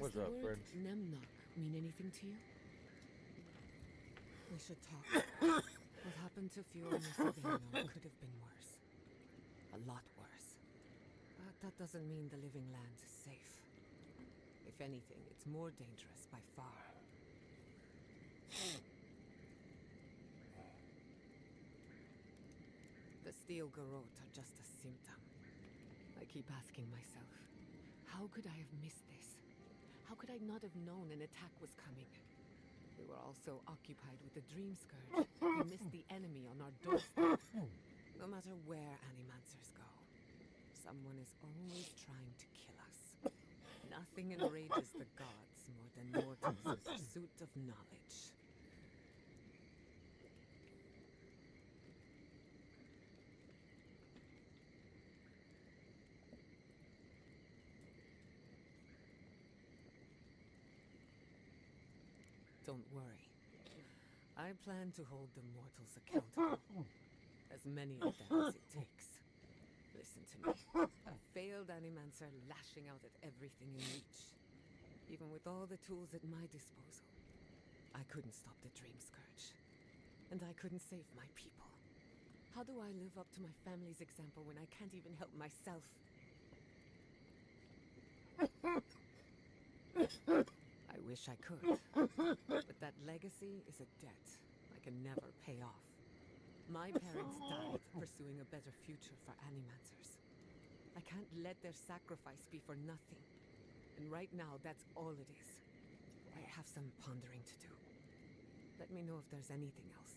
Does What's the up, word friends? Nemnok mean anything to you? We should talk. What happened to Fiona Savino could have been worse. A lot worse. But that doesn't mean the living land is safe. If anything, it's more dangerous by far. The Steel Garrote are just a symptom. I keep asking myself, how could I have missed this? How could I not have known an attack was coming? We were all so occupied with the Dream Scourge, we missed the enemy on our doorstep. No matter where Animancers go, someone is always trying to kill us. Nothing enrages the gods more than mortals in pursuit of knowledge. Don't worry. I plan to hold the mortals accountable. As many of them as it takes. Listen to me. A failed Animancer lashing out at everything in reach. Even with all the tools at my disposal, I couldn't stop the Dream Scourge. And I couldn't save my people. How do I live up to my family's example when I can't even help myself? I wish I could. But that legacy is a debt I can never pay off. My parents died pursuing a better future for Animancers. I can't let their sacrifice be for nothing. And right now, that's all it is. I have some pondering to do. Let me know if there's anything else.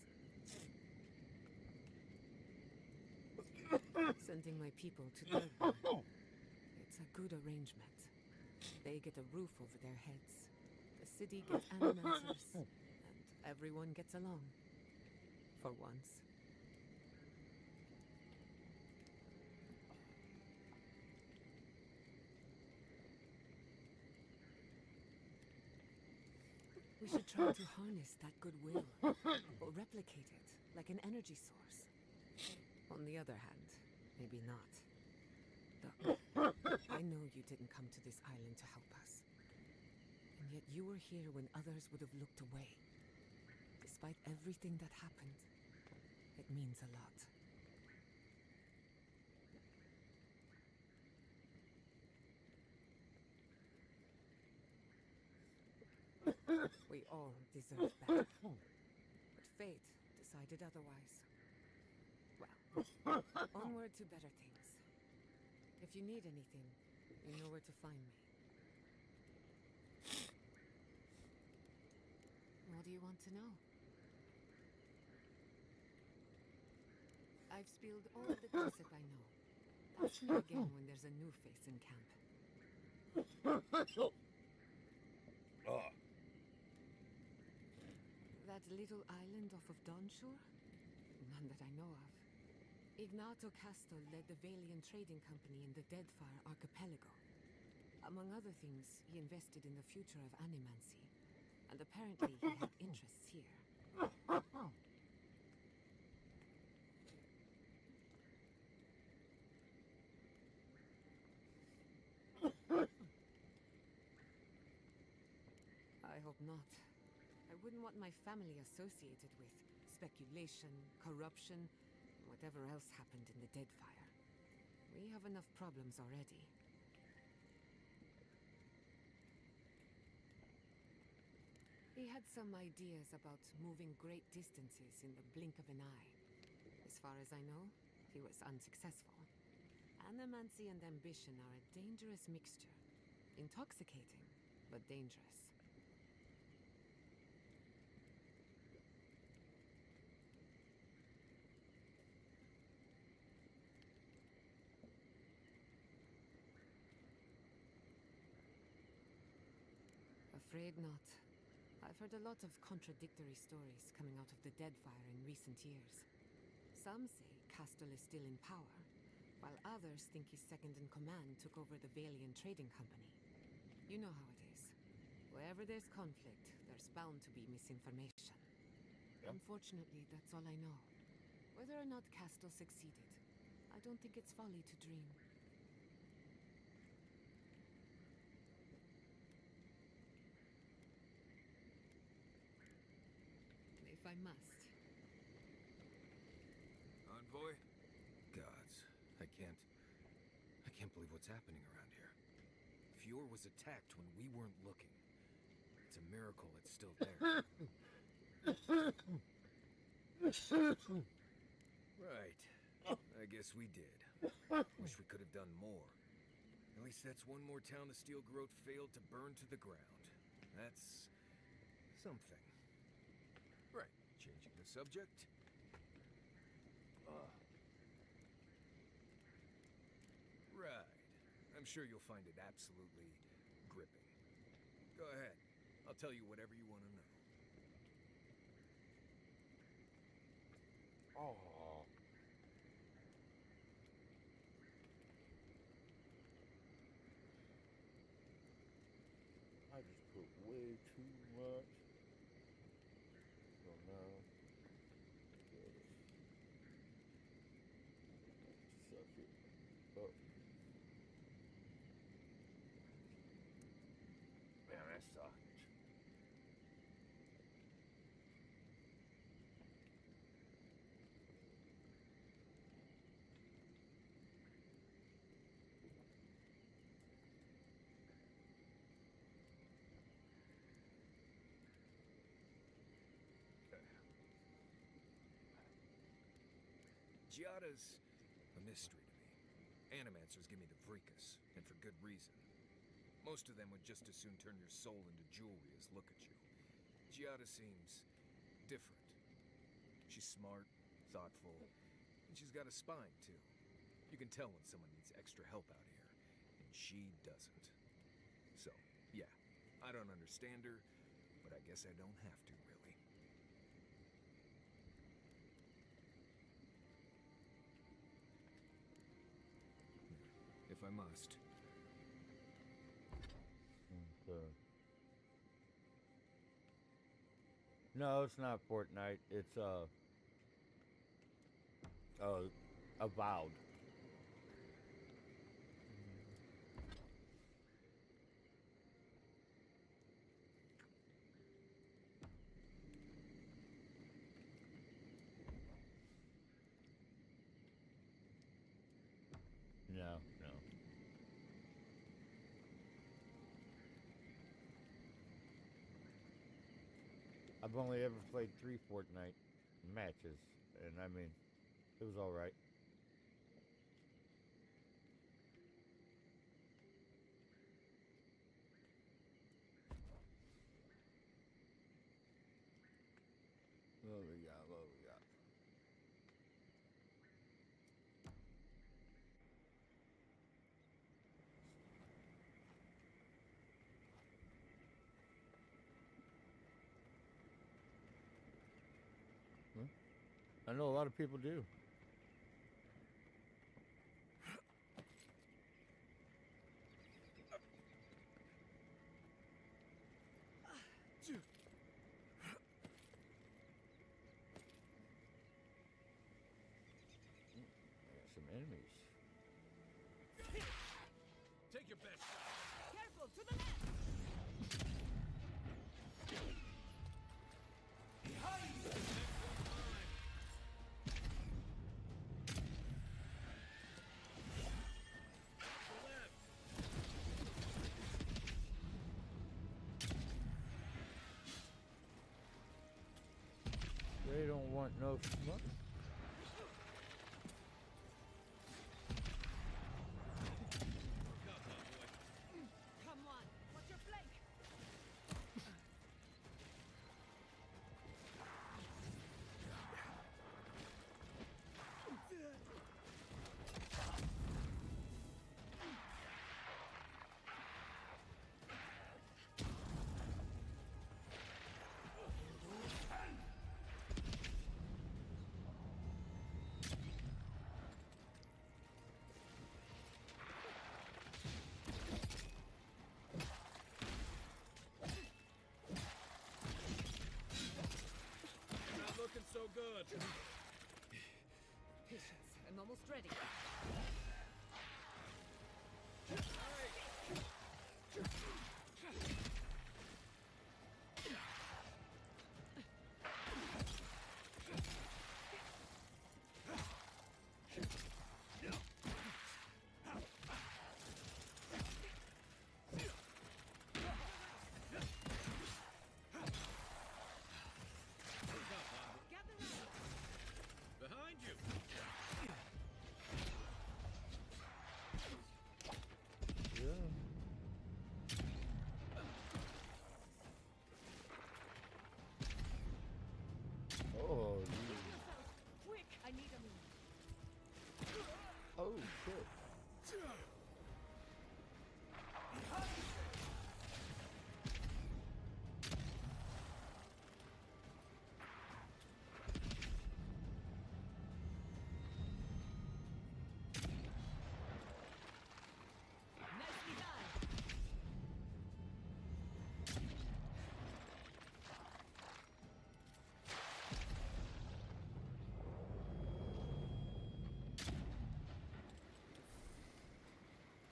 Sending my people to Third. It's a good arrangement. They get a roof over their heads. The city gets Animancers. And everyone gets along. For once. We should try to harness that goodwill, or replicate it, like an energy source. On the other hand, maybe not. Look, I know you didn't come to this island to help us. And yet you were here when others would have looked away. Despite everything that happened, it means a lot. We all deserve better. But fate decided otherwise. Well, onward to better things. If you need anything, you know where to find me. What do you want to know? I've spilled all of the gossip I know. Ask me again when there's a new face in camp. That little island off of Dawnshore? None that I know of. Ignato Casto led the Valian trading company in the Deadfire Archipelago. Among other things, he invested in the future of Animancy. And apparently he had interests here. I hope not. I wouldn't want my family associated with speculation, corruption, and whatever else happened in the Deadfire. We have enough problems already. He had some ideas about moving great distances in the blink of an eye. As far as I know, he was unsuccessful. Animancy and ambition are a dangerous mixture. Intoxicating, but dangerous. Afraid not. I've heard a lot of contradictory stories coming out of the Deadfire in recent years. Some say Castle is still in power, while others think his second-in-command took over the Valian trading company. You know how it is. Wherever there's conflict, there's bound to be misinformation. Yep. Unfortunately, that's all I know. Whether or not Castle succeeded, I don't think it's folly to dream. I must. Envoy? Gods, I can't believe what's happening around here. Fior was attacked when we weren't looking. It's a miracle it's still there. Right. I guess we did. Wish we could have done more. At least that's one more town the Steel Growth failed to burn to the ground. That's something. Right. Changing the subject. Right. I'm sure you'll find it absolutely gripping. Go ahead. I'll tell you whatever you want to know. Oh. I just put way too much. So now, suck it up. Man, that sucked. Giada's a mystery to me. Animancers give me the Vreekus, and for good reason. Most of them would just as soon turn your soul into jewelry as look at you. Giada seems different. She's smart, thoughtful, and she's got a spine, too. You can tell when someone needs extra help out here, and she doesn't. So, yeah, I don't understand her, but I guess I don't have to, really. If I must. Okay. No, it's not Fortnite. It's Avowed. No, no. I've only ever played 3 Fortnite matches, and I mean, it was all right. What we got? What we got? I know a lot of people do. I got some enemies. Take your best shot. Careful, to the left! They don't want no smoke. Come on, what's your flank? Not looking so good. Patience, I'm almost ready. Oh shit. Nicely done.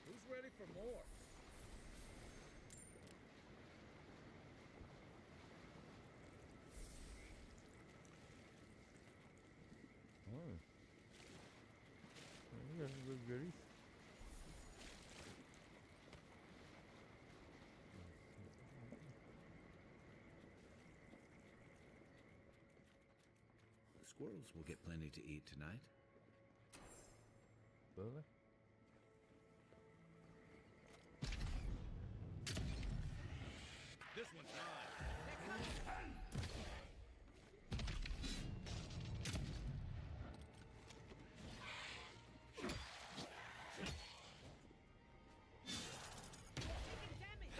Who's ready for more? Mm. You got some good goodies. The squirrels will get plenty to eat tonight. Really? This one's mine. Taking damage.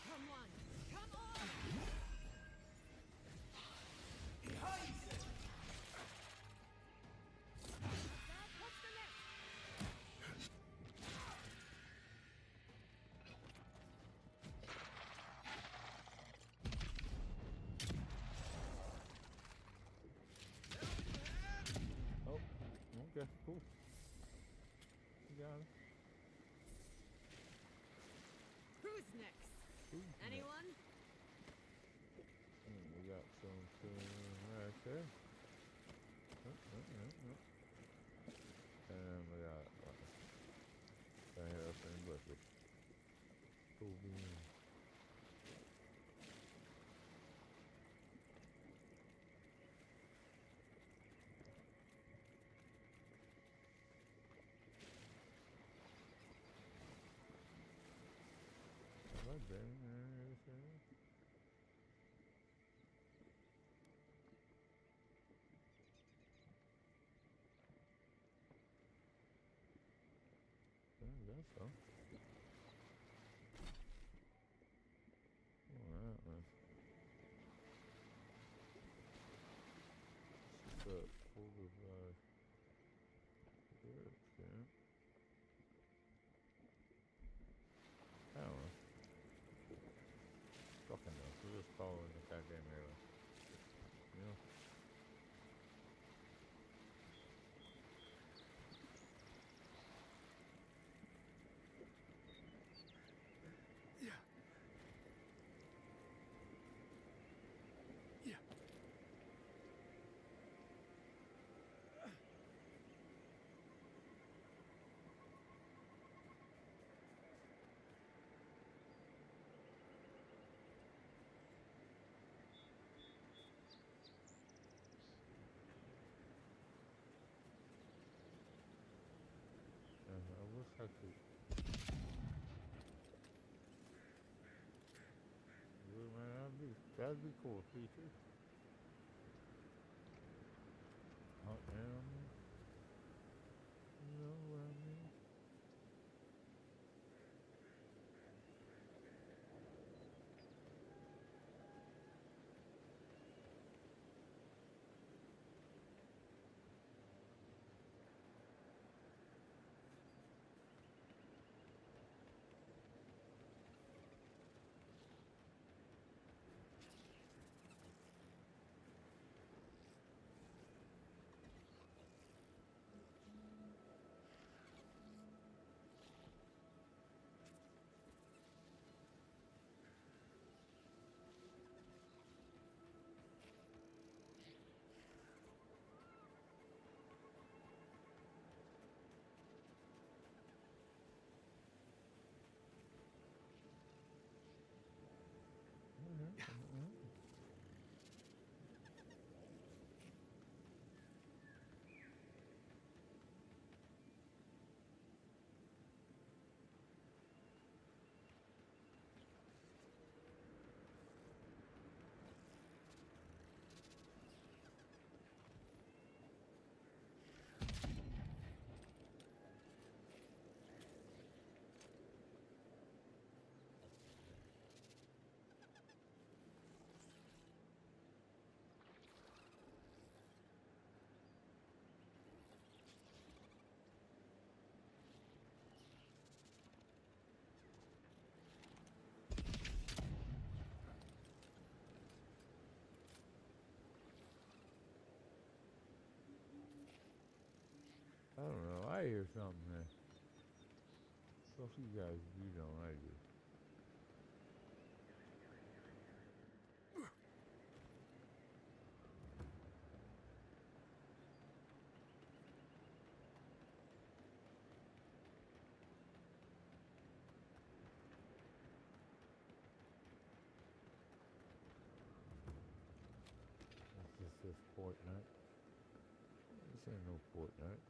Come on. Come on. Dad, what's the next? Oh, okay, cool. You got it. Who's next? Who's next? Anyone? We got something right there. And we got right here up in the bushes. Cool bean. Right there. I guess so. Alright, let's put full of carrots here. I don't know. Fucking no. We're just following the goddamn arrow. You know? I wish I could. Yeah, man, that'd be cool, feature. Hot animals. You know what I mean? don't know. I hear something there. Fuck you guys if you don't. I do. This Fortnite. This ain't no Fortnite.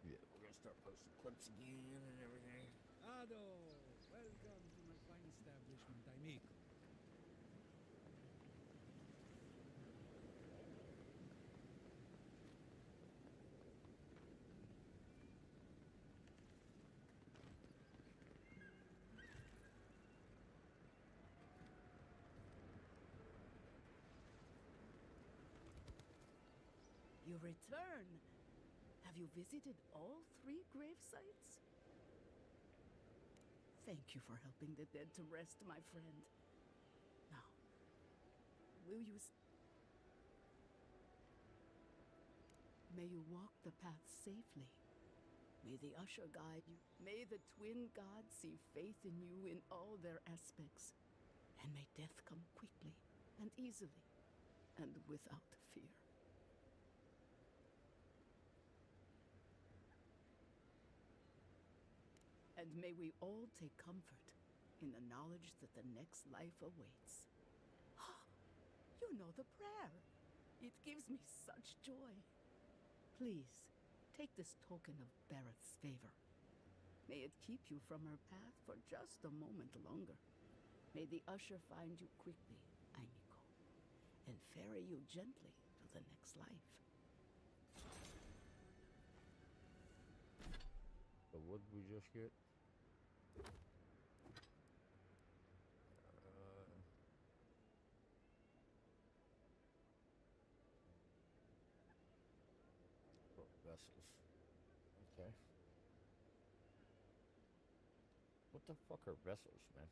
Yeah, we're gonna start posting clips again and everything. Ado, welcome to my fine establishment, amigo. You return. Have you visited all 3 grave sites? Thank you for helping the dead to rest, my friend. Now, will you... May you walk the path safely. May the Usher guide you. May the twin gods see faith in you in all their aspects. And may death come quickly and easily and without fear. And may we all take comfort in the knowledge that the next life awaits. You know the prayer. It gives me such joy. Please, take this token of Barrett's favor. May it keep you from her path for just a moment longer. May the Usher find you quickly, amigo, and ferry you gently to the next life. So what did we just get? Vessels. Okay. What the fuck are vessels, man?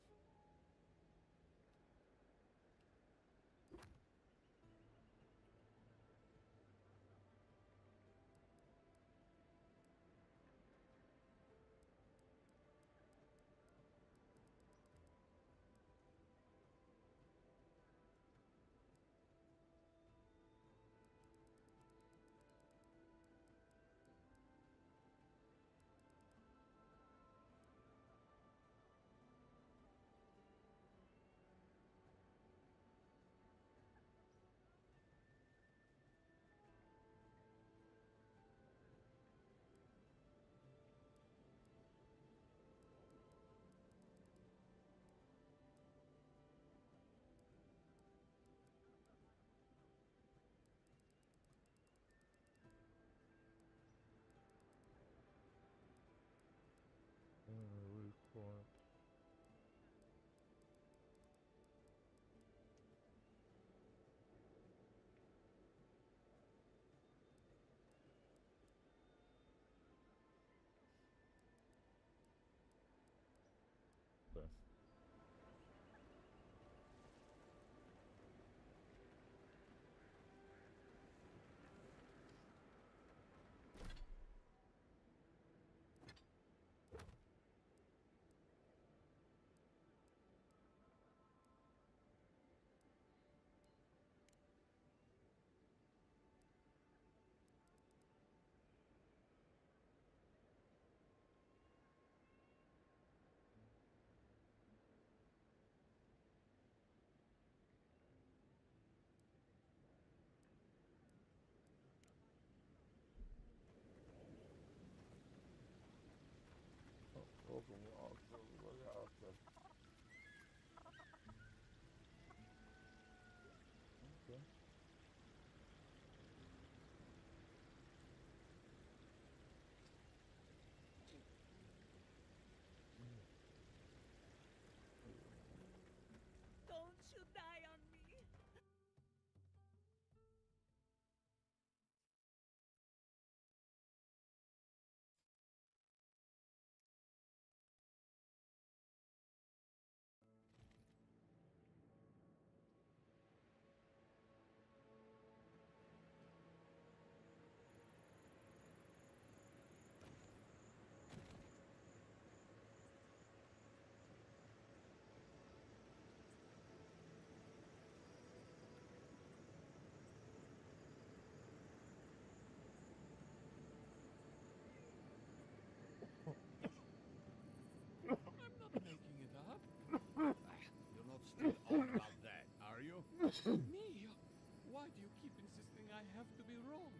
What do you call it? Okay. Welcome, everybody out there. Okay. Don't you die on me! Me? Why do you keep insisting I have to be wrong?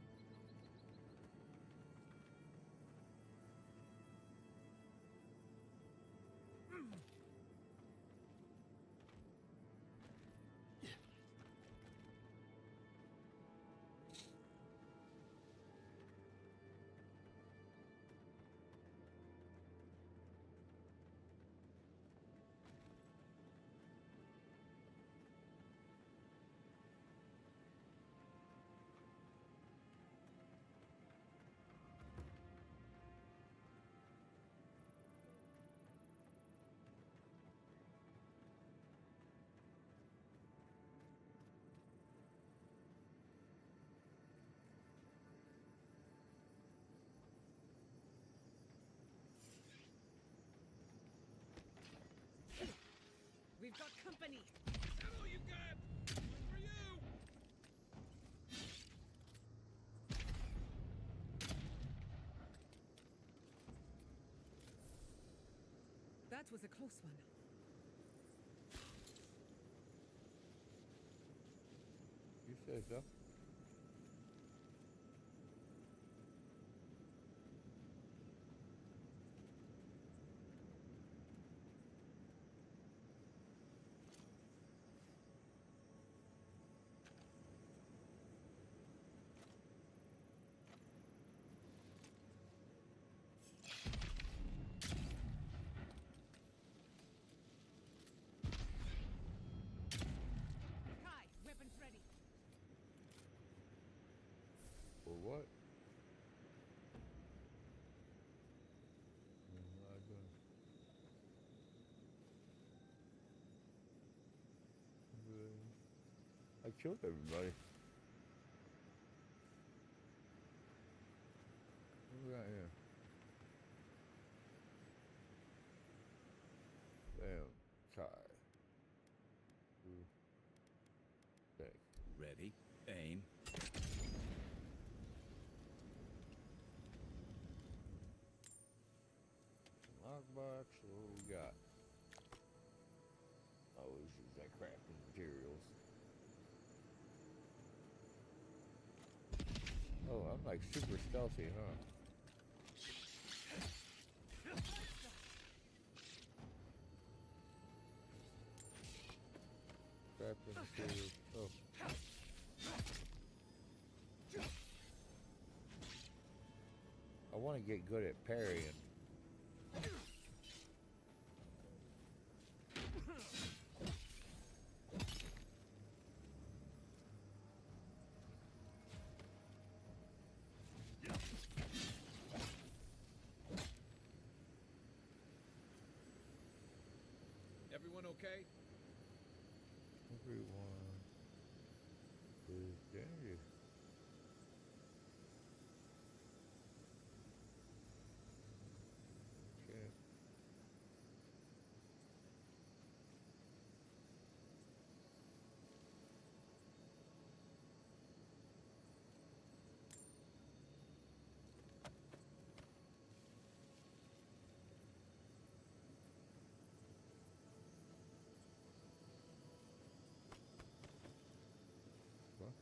We've got company. Ammo you got! One for you! That was a close one. You said so. Kai, weapons ready. For what? I'm not gonna. I killed everybody. What we got here? Bam. Tie. Ooh. Thanks. Ready? Aim. Lockbox. What we got? Always use that crafting materials. Oh, I'm like super stealthy, huh? Crafting materials. Oh. I want to get good at parrying. Everyone okay? Everyone is dangerous. Okay. What?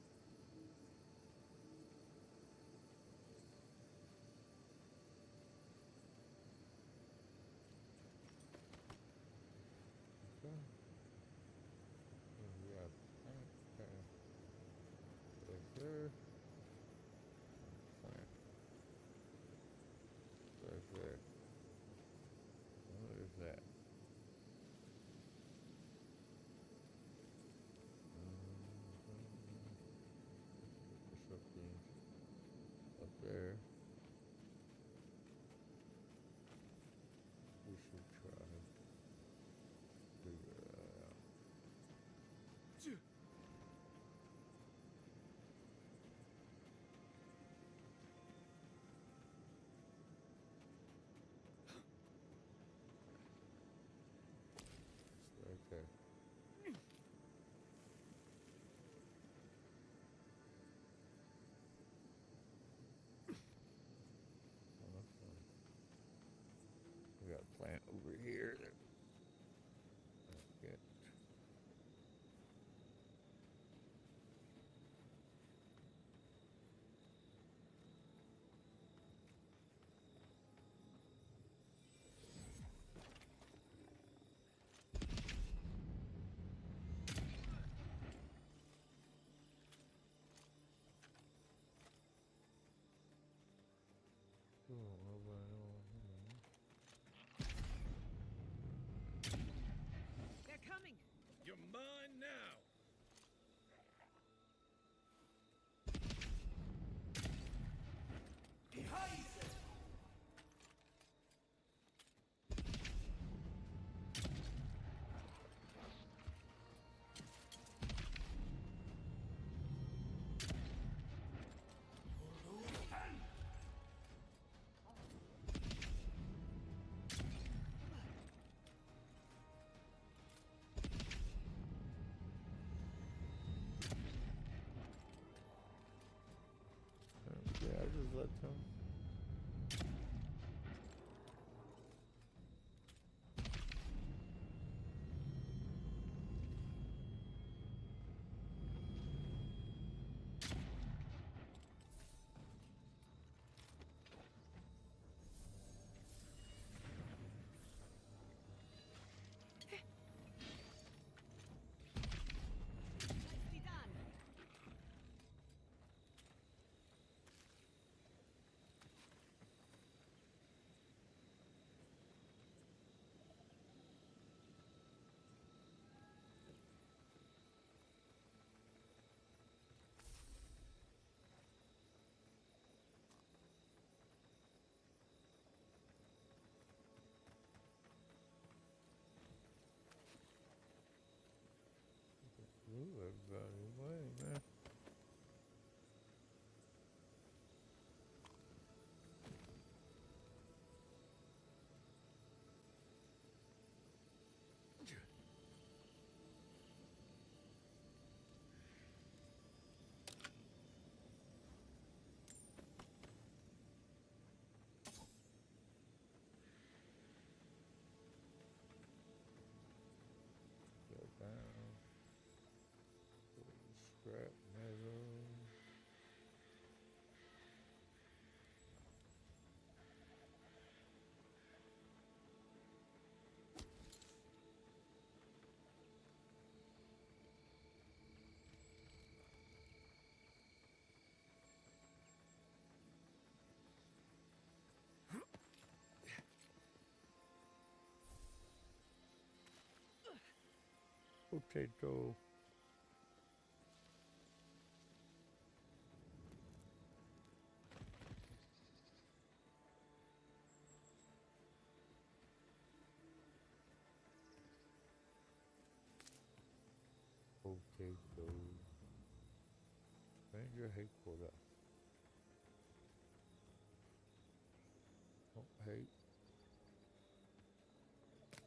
Okay. We got plant, right there. Plant. Right there. What is that? Something up there. We should try to figure that out. Right there. Oh, that's fine. We got a plant over here. Get. skeleton. Nicely done. Ooh, everybody away, man. Go down. Scrap metal. Potato. Potato. Ranger headquarters. Oh, hate.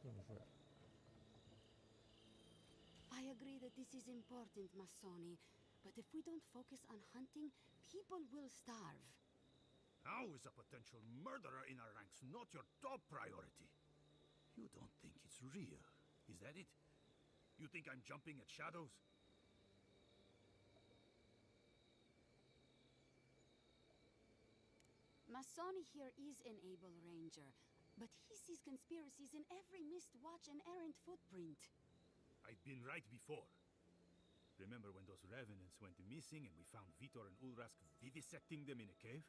What is that? I agree that this is important, Masoni. But if we don't focus on hunting, people will starve. How is a potential murderer in our ranks not your top priority? You don't think it's real, is that it? You think I'm jumping at shadows? Masoni here is an able ranger, but he sees conspiracies in every missed watch and errant footprint. I've been right before. Remember when those revenants went missing and we found Vitor and Ulrask vivisecting them in a cave?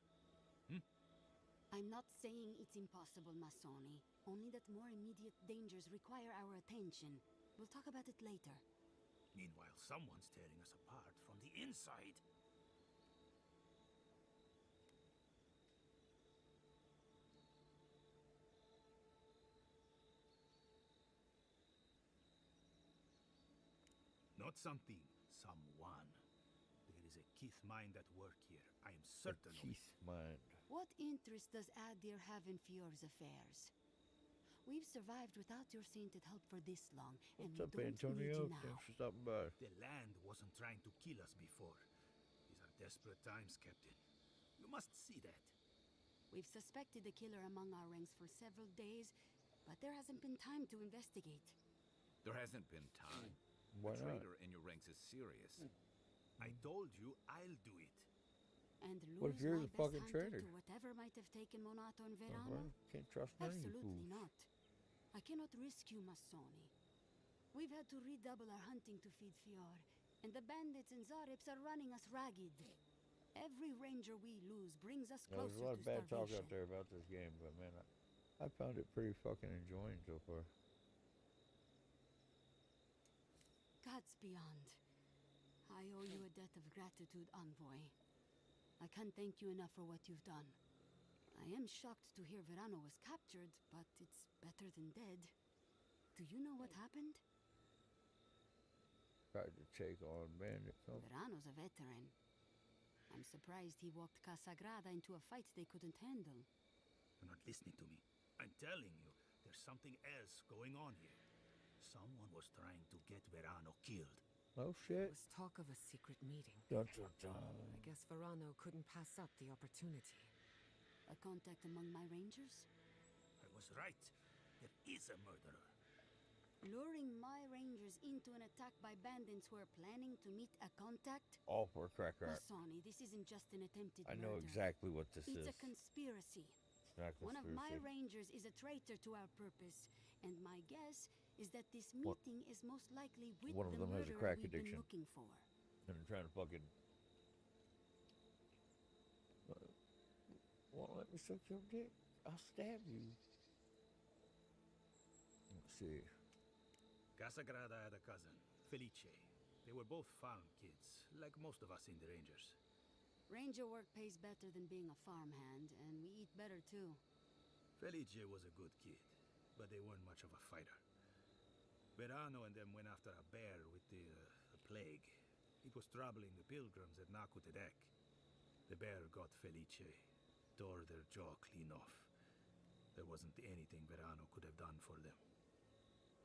I'm not saying it's impossible, Masoni. Only that more immediate dangers require our attention. We'll talk about it later. Meanwhile, someone's tearing us apart from the inside. Not something, someone. There is a Keith mind at work here. I am certain of it. Keith mind. What interest does Adir have in Fior's affairs? We've survived without your sainted help for this long, and What's we up, don't Antonio? need you now. Thanks for stopping by. The land wasn't trying to kill us before. These are desperate times, Captain. You must see that. We've suspected the killer among our ranks for several days, but there hasn't been time to investigate. There hasn't been time. Why A not? traitor in your ranks is serious. I told you I'll do it. And What lose if you're my the best fucking hunter traitor? to whatever might have taken Monato and Well, Verano? can't trust none of you Absolutely fools. not. I cannot risk you, Masoni. We've had to redouble our hunting to feed Fior, and the bandits and Zarips are running us ragged. Every ranger we lose brings us Now, closer there's a lot to of bad talk starvation. out there about this game, but man, I found it pretty fucking enjoying so far. Gods beyond. I owe you a debt of gratitude, Envoy. I can't thank you enough for what you've done. I am shocked to hear Verano was captured, but it's better than dead. Do you know what happened? Tried to take on bandits. Oh, Verano's a veteran. I'm surprised he walked Casagrada into a fight they couldn't handle. You're not listening to me. I'm telling you, there's something else going on here. Someone was trying to get Verano killed. oh There shit. was talk of a secret meeting. Dun, dun, dun. I guess Verano couldn't pass up the opportunity. A contact among my rangers? I was right. There is a murderer. Luring my rangers into an attack by bandits who are planning to meet a contact? All for a cracker. Masani, this isn't just an attempted I murder. know exactly what this It's is. a conspiracy. It's not One of my conspiracy. rangers is a traitor to our purpose, and my guess is that this meeting is most likely with One of the them has a murderer crack we've addiction. been looking for. And I'm trying to fucking. Won't let me suck your dick. I'll stab you. Let's see. Casagrada had a cousin, Felice. They were both farm kids, like most of us in the Rangers. Ranger work pays better than being a farmhand, and we eat better too. Felice was a good kid, but they weren't much of a fighter. Verano and them went after a bear with the plague. It was troubling the pilgrims at Nakutedek. The bear got Felice, tore their jaw clean off. There wasn't anything Verano could have done for them.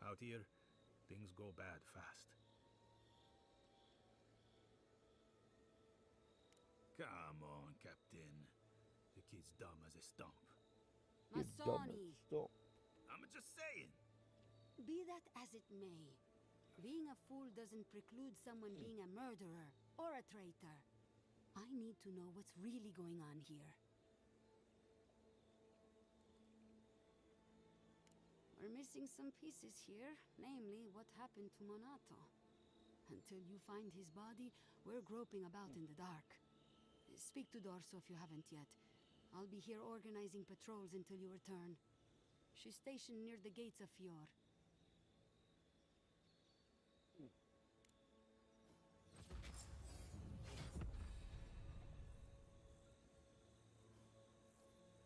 Out here, things go bad fast. Come on, Captain. The kid's dumb as a stump. You dumb Masani! stop. I'm just saying. Be that as it may, being a fool doesn't preclude someone being a murderer or a traitor. I need to know what's really going on here. We're missing some pieces here, namely what happened to Monato. Until you find his body, we're groping about in the dark. Speak to Dorso if you haven't yet. I'll be here organizing patrols until you return. She's stationed near the gates of Fior.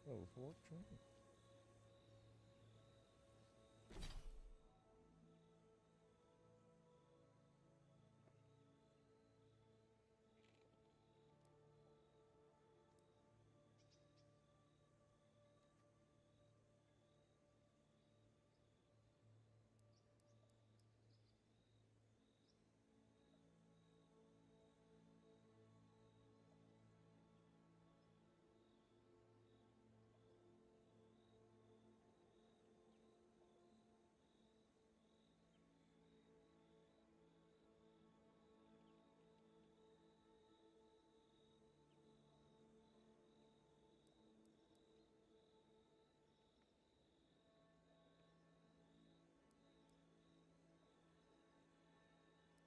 Oh, 14.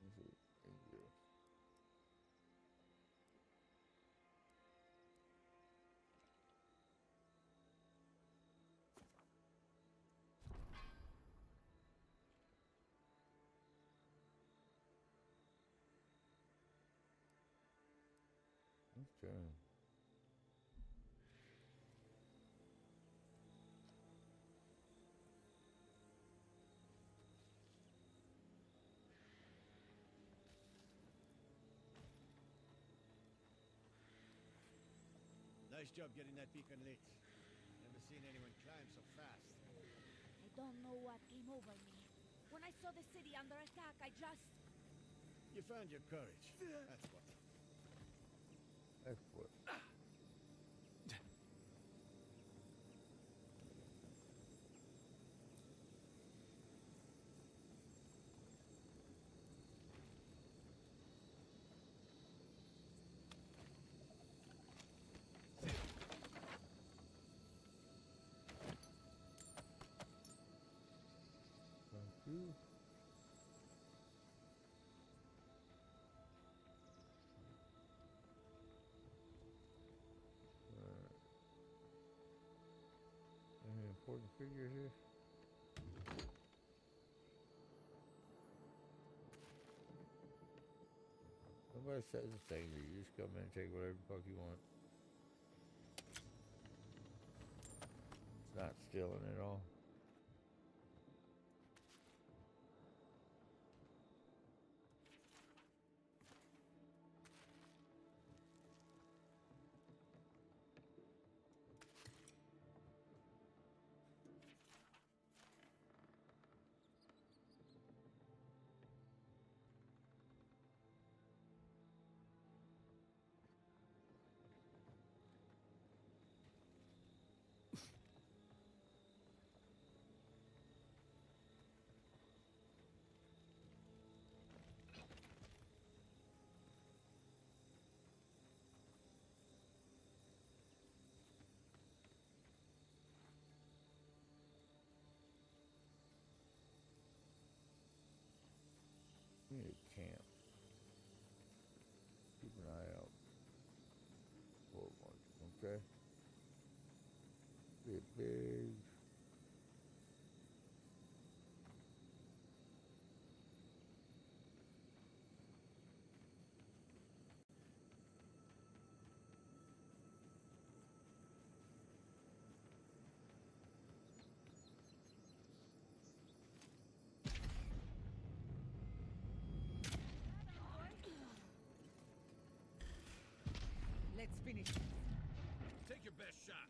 This is dangerous. Okay. Nice job getting that beacon lit. Never seen anyone climb so fast. I don't know what came over me. When I saw the city under attack, I just... You found your courage. That's what. Excellent. Thank you. Any important figures here? Nobody says a thing. You just come in and take whatever the fuck you want. It's not stealing at all. finish. Take your best shot.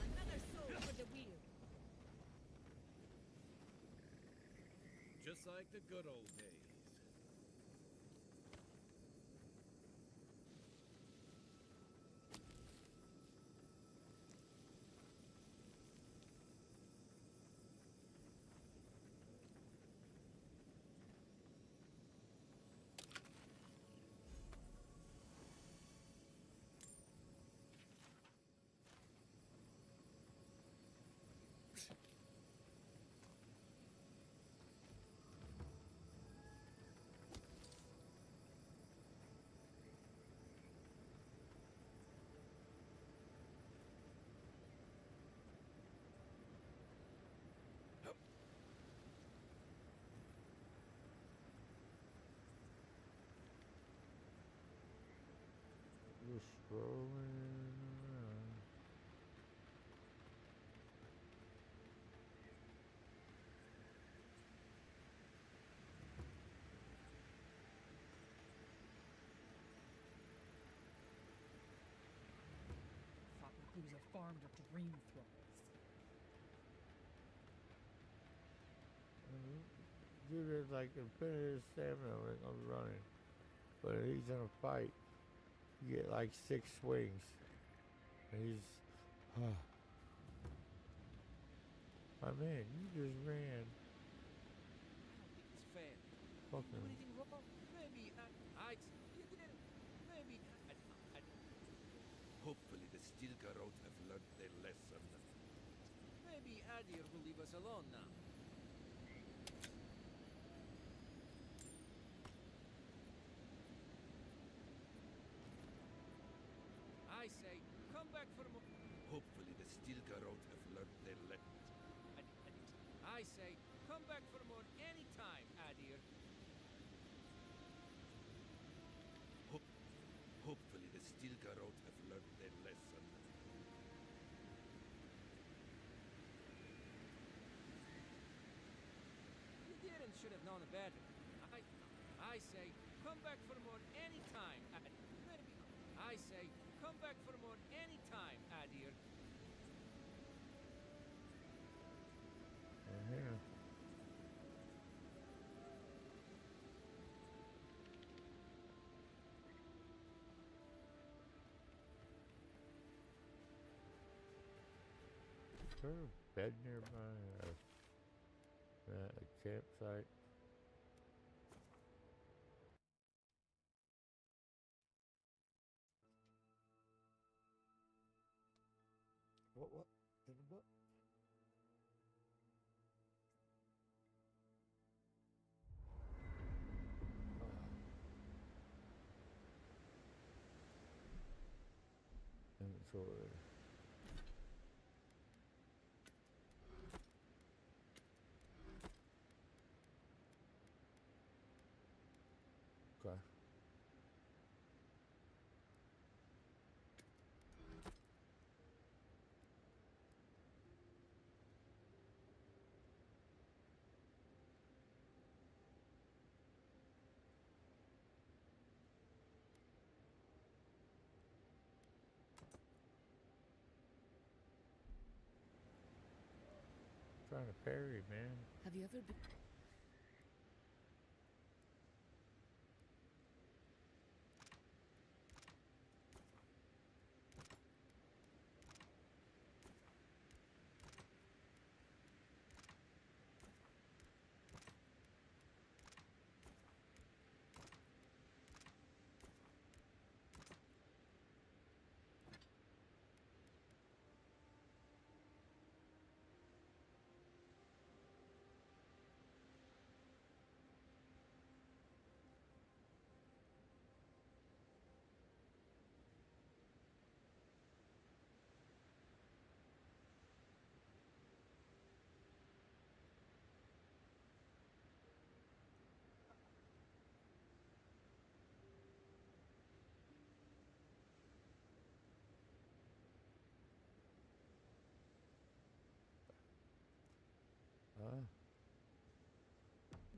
Another soul for the wheel. Just like the good old days. Just strolling around. Thought Yakuza farmed up dream thrones. Dude is like infinite stamina when it comes running. But if he's in a fight, you get like 6 swings. And he's my man, you just ran. I don't think it's fair. Do Fucking anything wrong? Maybe you didn't. Maybe Hopefully the Stilgarot have learned their lesson. maybe Adir will leave us alone now. I say, come back for more. Hopefully the Stilgarot have learned their lesson. I say, come back for more anytime, Adir. Hopefully the Stilgarot have learned their lesson. You didn't should have known better. I say, come back for more anytime, Adir. Maybe I say, come back for more anytime, Adir. here. Is there a bed nearby? A campsite? What? Did what? Inventory. Okay. Trying to parry, man. Have you ever been?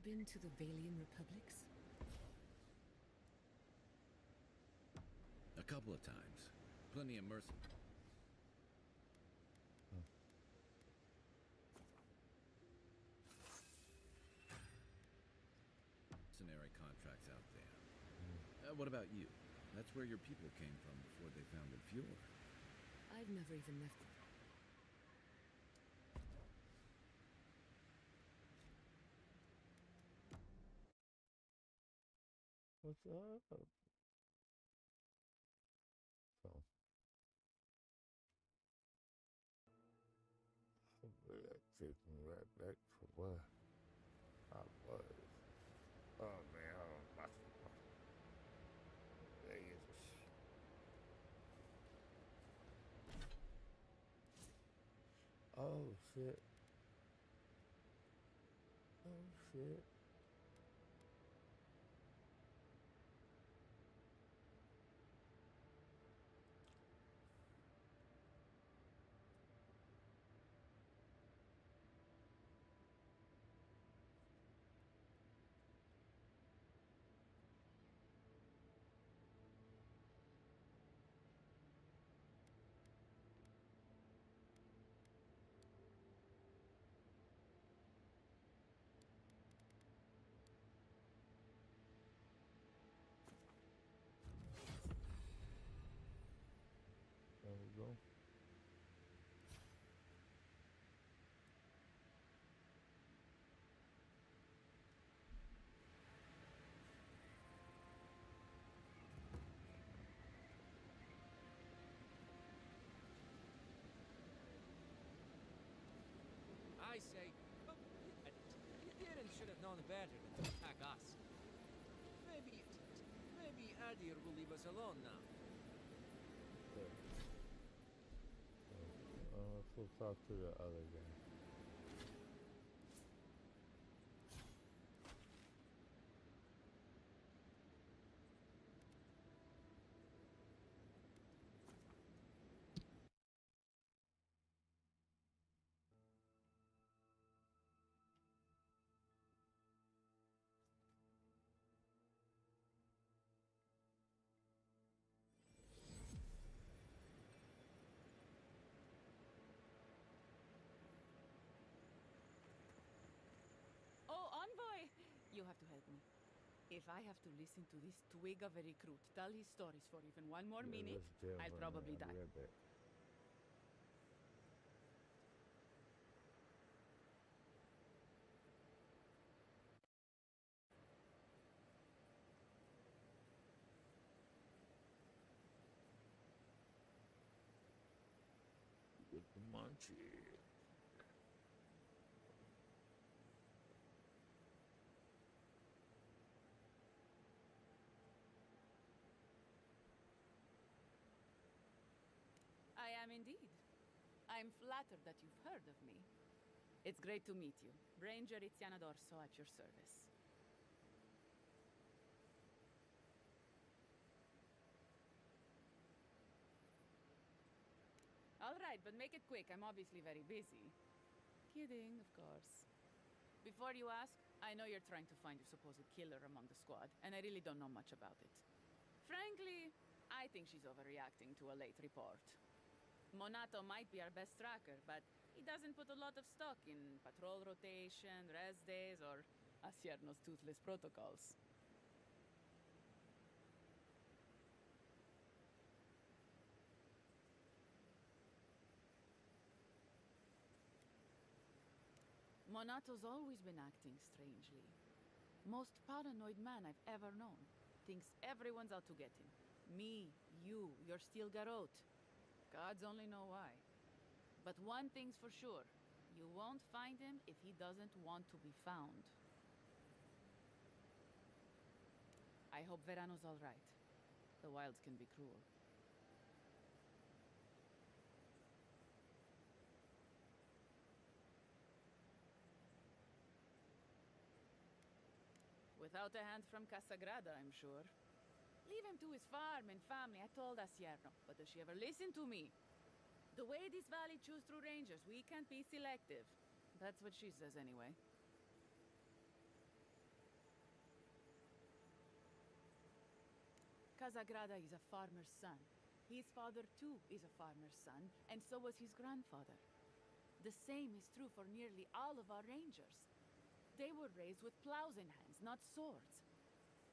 been to the Valian Republics? A couple of times. Plenty of mercy. Mercenary contracts out there. What about you? That's where your people came from before they founded Fjord. I've never even left. What's up? So, I'll be that taking right back to where I was. Oh man, hold on. There is a Oh shit. Oh shit. There we go. I say, Eren should have known better than to attack us. Maybe Adir will leave us alone now. Let's go talk to the other guy. Oh, Envoy! You have to help me. If I have to listen to this twig of a recruit tell his stories for even one more minute, I'll probably die. Get the munchie. I am indeed. I'm flattered that you've heard of me. It's great to meet you. Ranger Itziana Dorso at your service. All right, but make it quick. I'm obviously very busy. Kidding, of course. Before you ask, I know you're trying to find your supposed killer among the squad, and I really don't know much about it. Frankly, I think she's overreacting to a late report. Monato might be our best tracker, but he doesn't put a lot of stock in patrol rotation, rest days, or Asierno's toothless protocols. Monato's always been acting strangely. Most paranoid man I've ever known. Thinks everyone's out to get him. Me, you, your steel garrote. Gods only know why. But one thing's for sure. You won't find him if he doesn't want to be found. I hope Verano's all right. The wilds can be cruel. Without a hand from Casagrada, I'm sure. Leave him to his farm and family, I told Asierno. But does she ever listen to me? The way this valley chews through rangers, we can't be selective. That's what she says anyway. Casagrada is a farmer's son. His father, too, is a farmer's son, and so was his grandfather. The same is true for nearly all of our rangers. They were raised with plows in hands, not swords.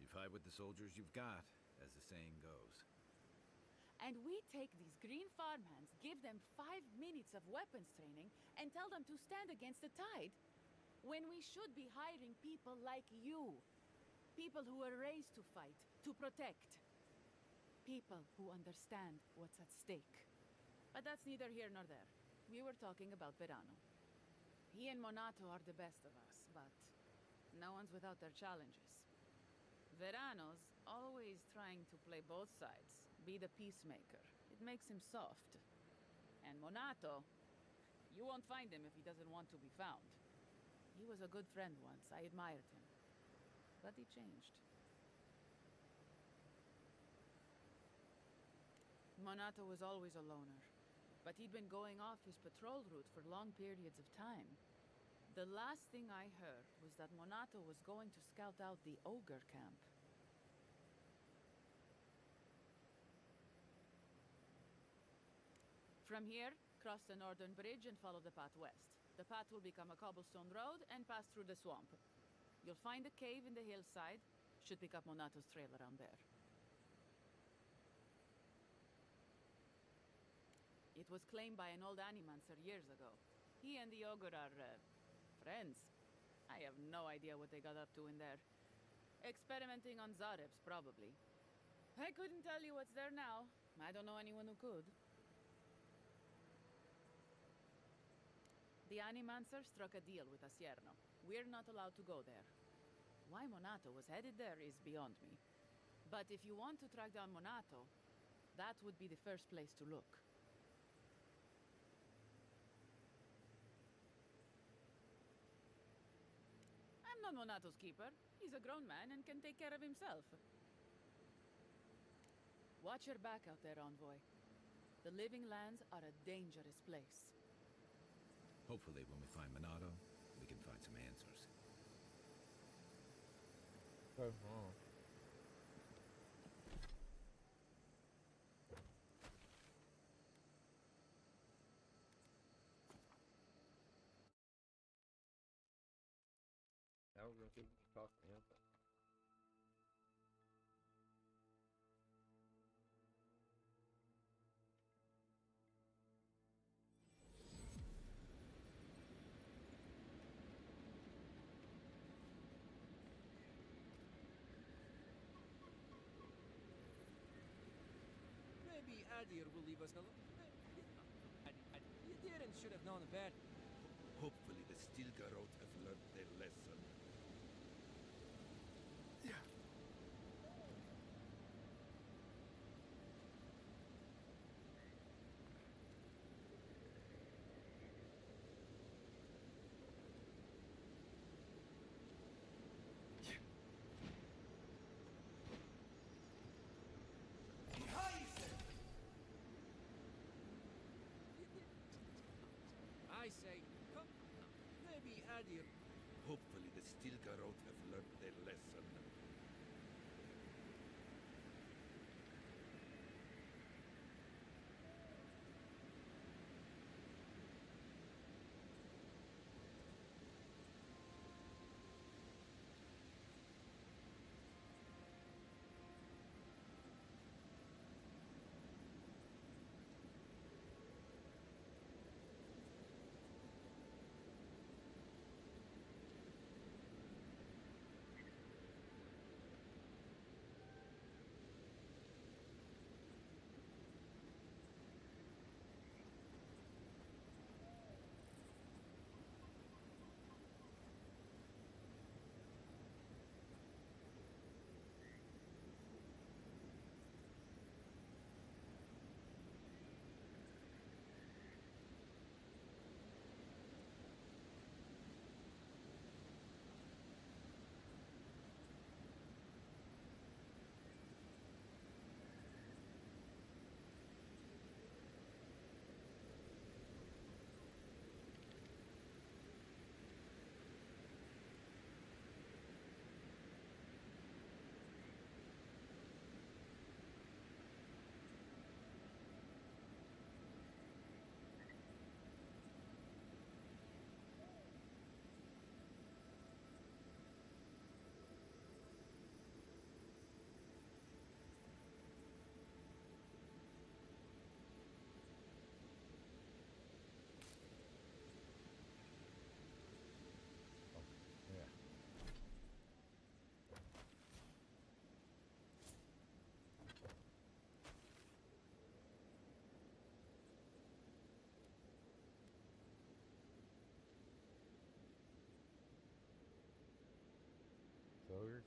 You fight with the soldiers you've got, as the saying goes. And we take these green farmhands, give them 5 minutes of weapons training, and tell them to stand against the tide, when we should be hiring people like you. People who were raised to fight, to protect. People who understand what's at stake. But that's neither here nor there. We were talking about Verano. He and Monato are the best of us, but no one's without their challenges. Verano's always trying to play both sides, be the peacemaker. It makes him soft. And Monato, you won't find him if he doesn't want to be found. He was a good friend once. I admired him. But he changed. Monato was always a loner, but he'd been going off his patrol route for long periods of time. The last thing I heard was that Monato was going to scout out the ogre camp. From here, cross the northern bridge and follow the path west. The path will become a cobblestone road and pass through the swamp. You'll find a cave in the hillside. Should pick up Monato's trail around there. It was claimed by an old Animancer years ago. He and the ogre are, friends. I have no idea what they got up to in there. Experimenting on Zarebs, probably. I couldn't tell you what's there now. I don't know anyone who could. The Animancer struck a deal with Asierno. We're not allowed to go there. Why Monato was headed there is beyond me. But if you want to track down Monato, that would be the first place to look. I'm not Monato's keeper. He's a grown man and can take care of himself. Watch your back out there, Envoy. The Living Lands are a dangerous place. Hopefully, when we find Monato, we can find some answers. Now we're gonna keep talking to him. Maybe Adir will leave us alone. Yedirin should have known better. Hopefully the Stilgarot have learned their lesson. I say, come. Maybe Adir. Hopefully the Stilgarot have learned their lesson.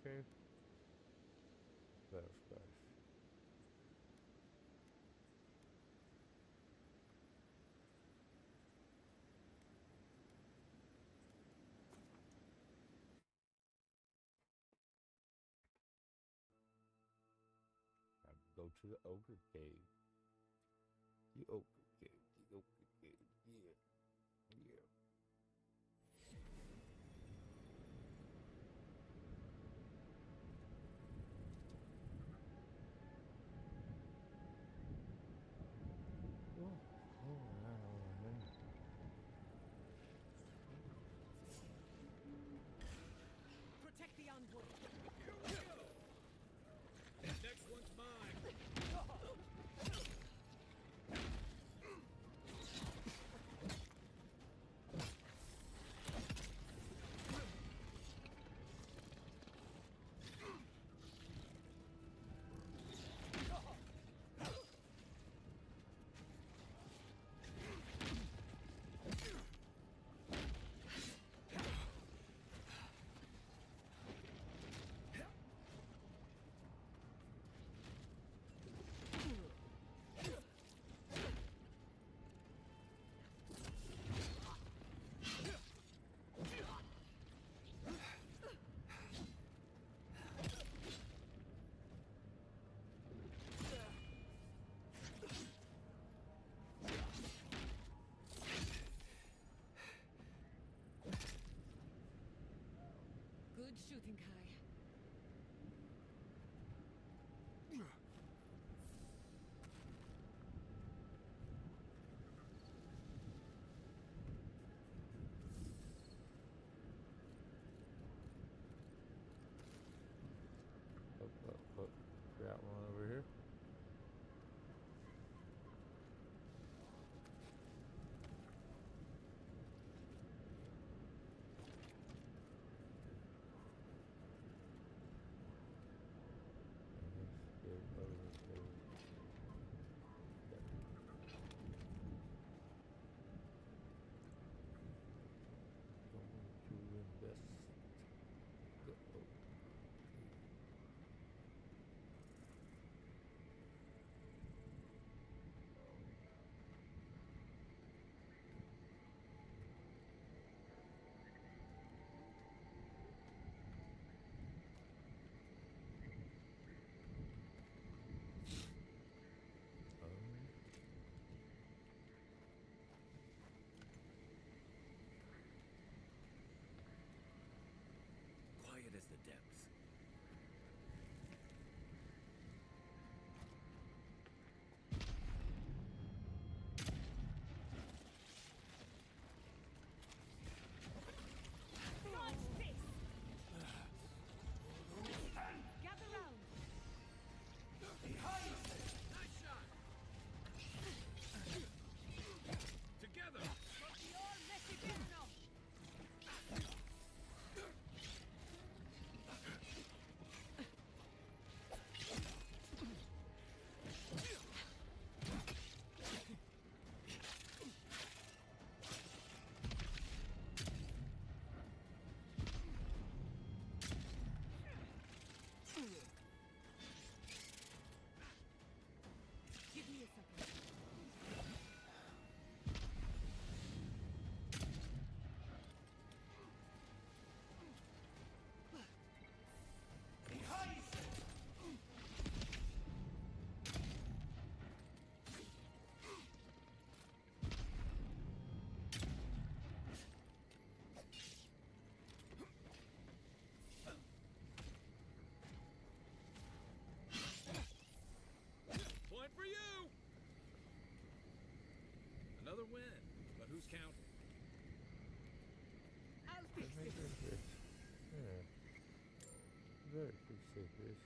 cave? Battle spice. I go to the ogre cave. The ogre cave. The ogre cave. Yeah. Yeah. Protect the envoy. Next one's mine. Good shooting, Kai. Oh. Got one over here. Quiet as the depths. Gather round. Nice shot. Together. Coltior Messibirno. Give me a second. Point for you. Another win, but who's counting? I'll fix I think this. that's it. Yeah. Very fix this.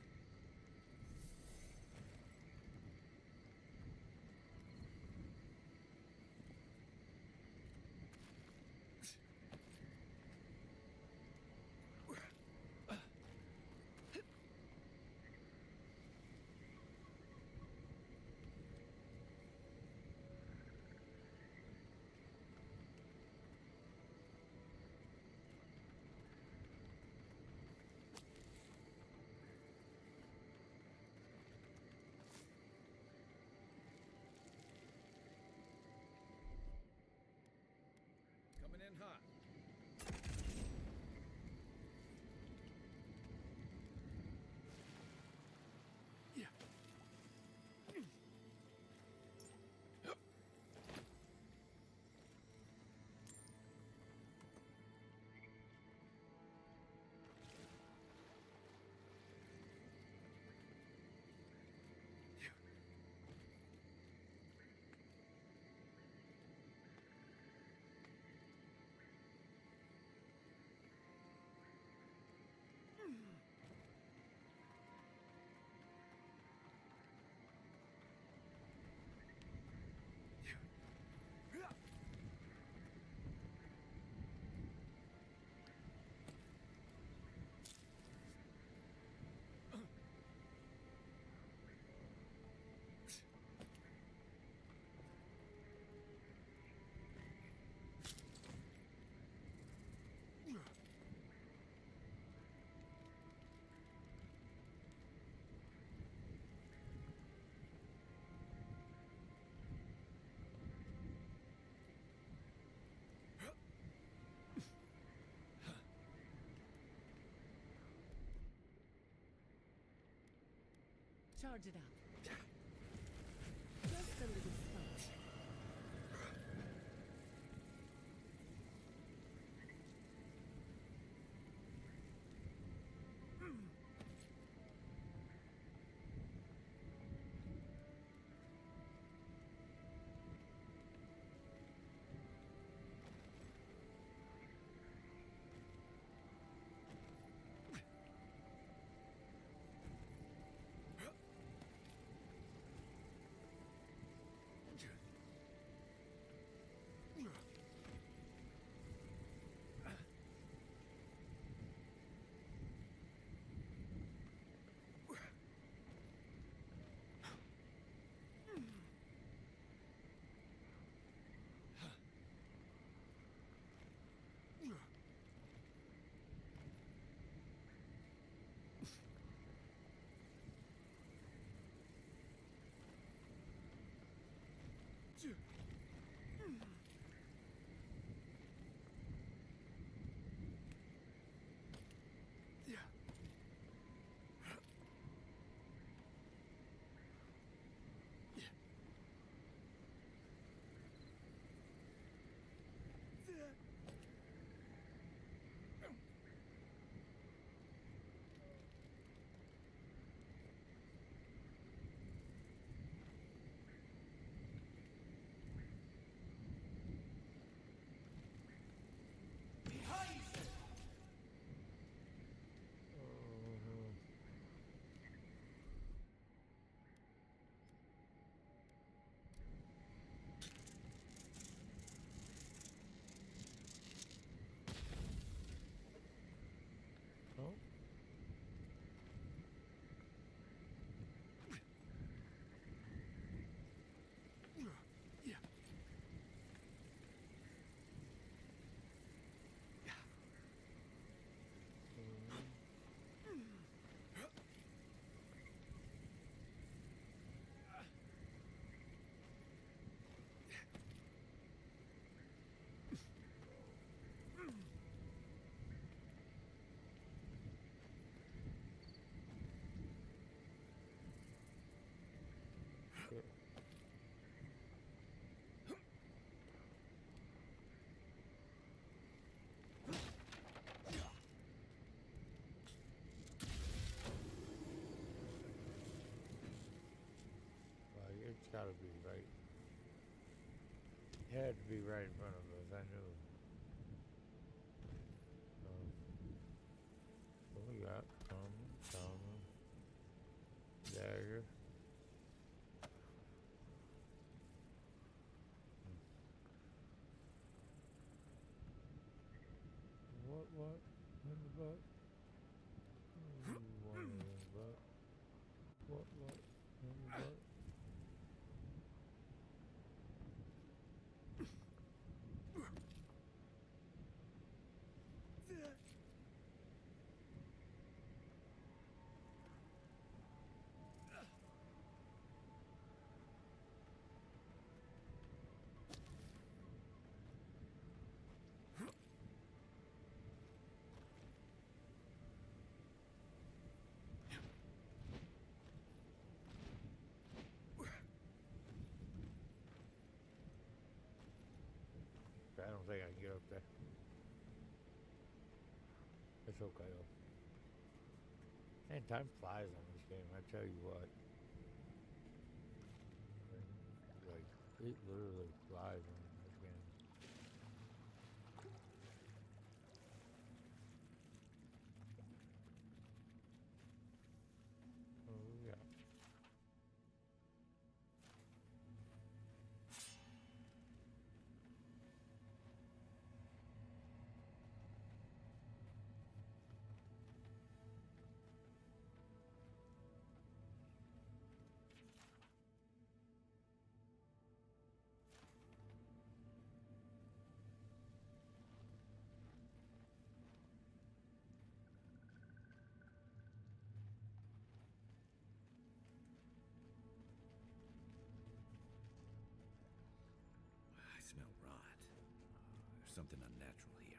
Charge it up. Just a little sponge. Oh. It's gotta be right. It had to be right in front of us, I knew. What we got? Dagger. What? In the butt? One in the butt. What? In the butt? I don't think I can get up there. It's okay though. And time flies on this game, I tell you what. Like, it literally flies on this game. Oh, yeah. I smell rot. There's something unnatural here.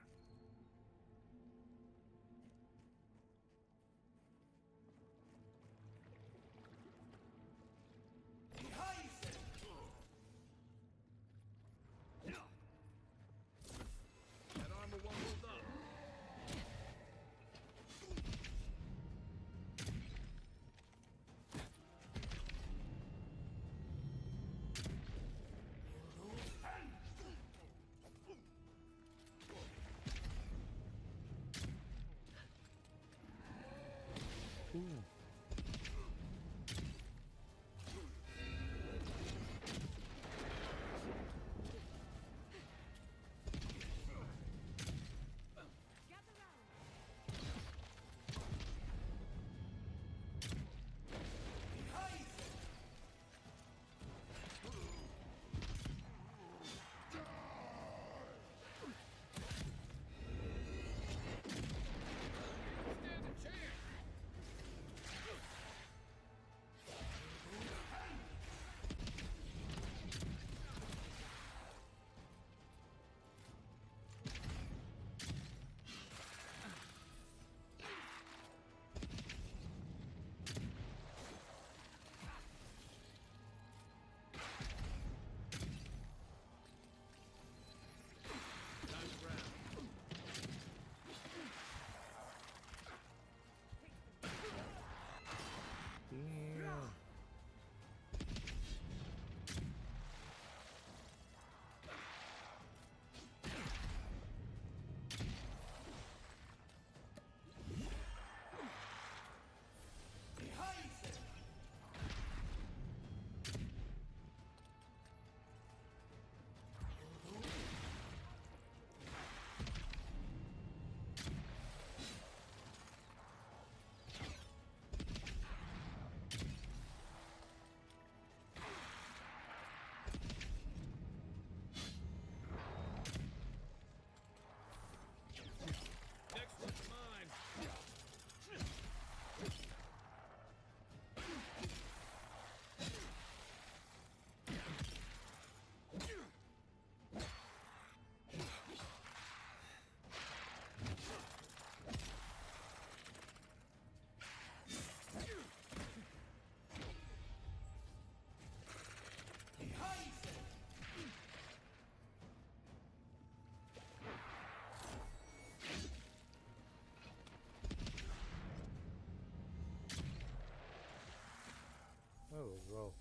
well.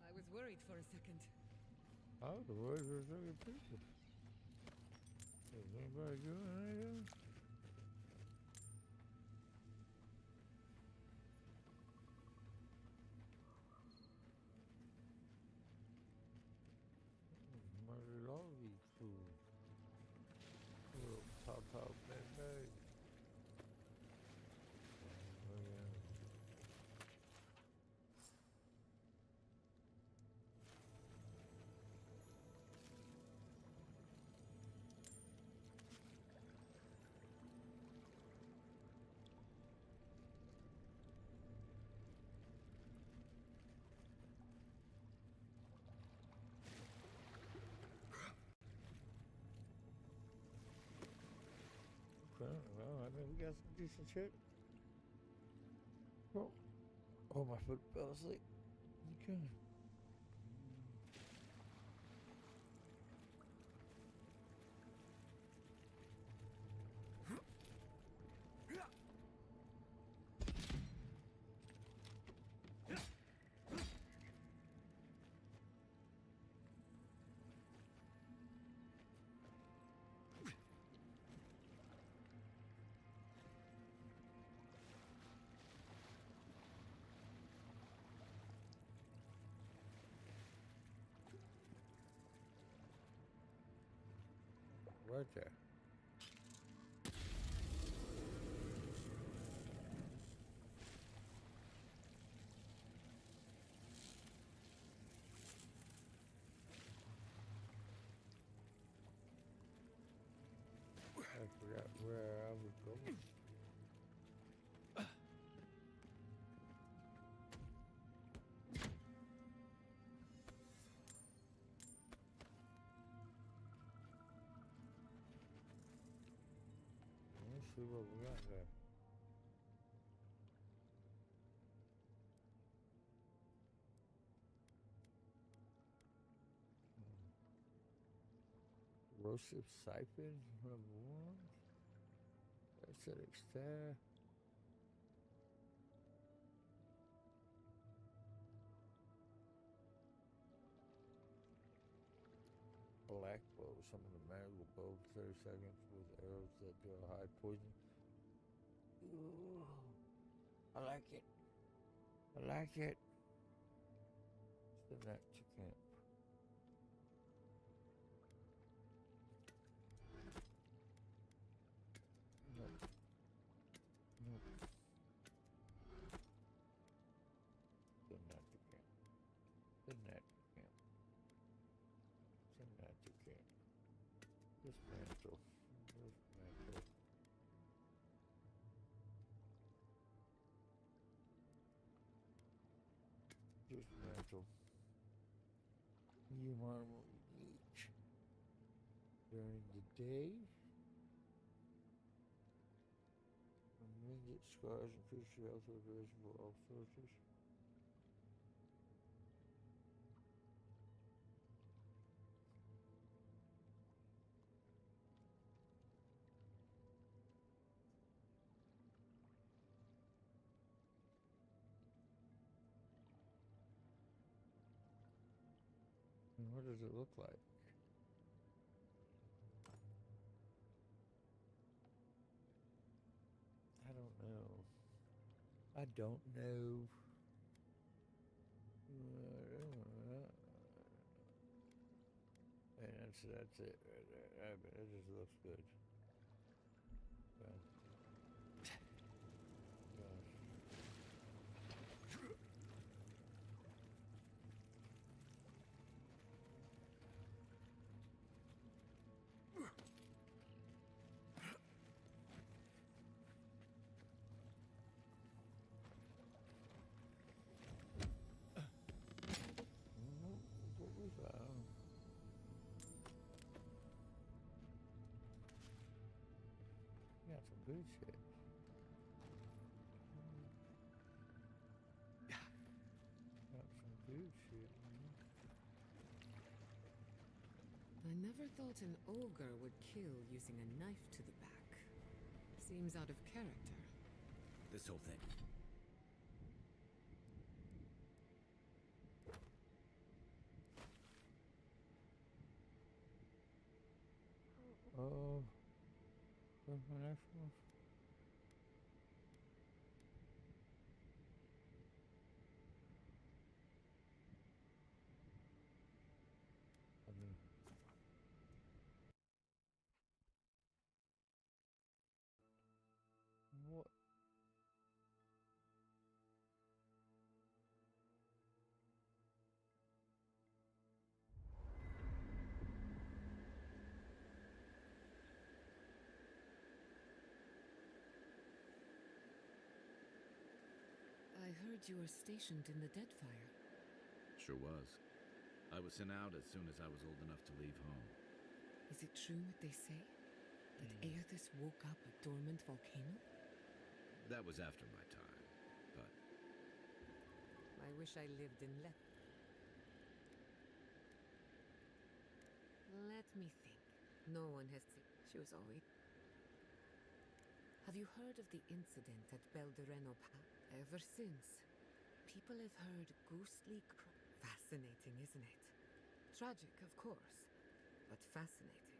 I was worried for a second. I was worried for a second too. Is anybody doing anything? Murder all these fools. Little top bag. Oh yeah. Okay, well, I think we got some decent shit. Oh, my foot fell asleep. Okay. Right there. I forgot where I was going. Let's see what we got there. Corrosive siphon, number 1. Acidic star. Black bow, summon the magical bow for 30 seconds with arrows that deal high poison. Ooh, I like it. I like it. Send that to camp. Nope. Nope. Send that to camp. Send that to camp. Send that to camp. Dismantle. Dismantle. Dismantle. You armor each during the day. Immediate scars increase your health restoration for all sources. And what does it look like? I don't know. I don't know. And that's it right there. I mean, it just looks good. Yeah. Gosh. What was that? Got some good shit. Got some good shit, man. I never thought an ogre would kill using a knife to the back. Seems out of character. This whole thing. Oh, where's my next one? I mean, what? I heard you were stationed in the Deadfire. Sure was. I was sent out as soon as I was old enough to leave home. Is it true what they say? That Aerthus woke up a dormant volcano? That was after my time, but I wish I lived in Let me think. No one has seen. She was always. Have you heard of the incident at Beldereno Pass? Ever since, people have heard ghostly Fascinating, isn't it? Tragic, of course, but fascinating.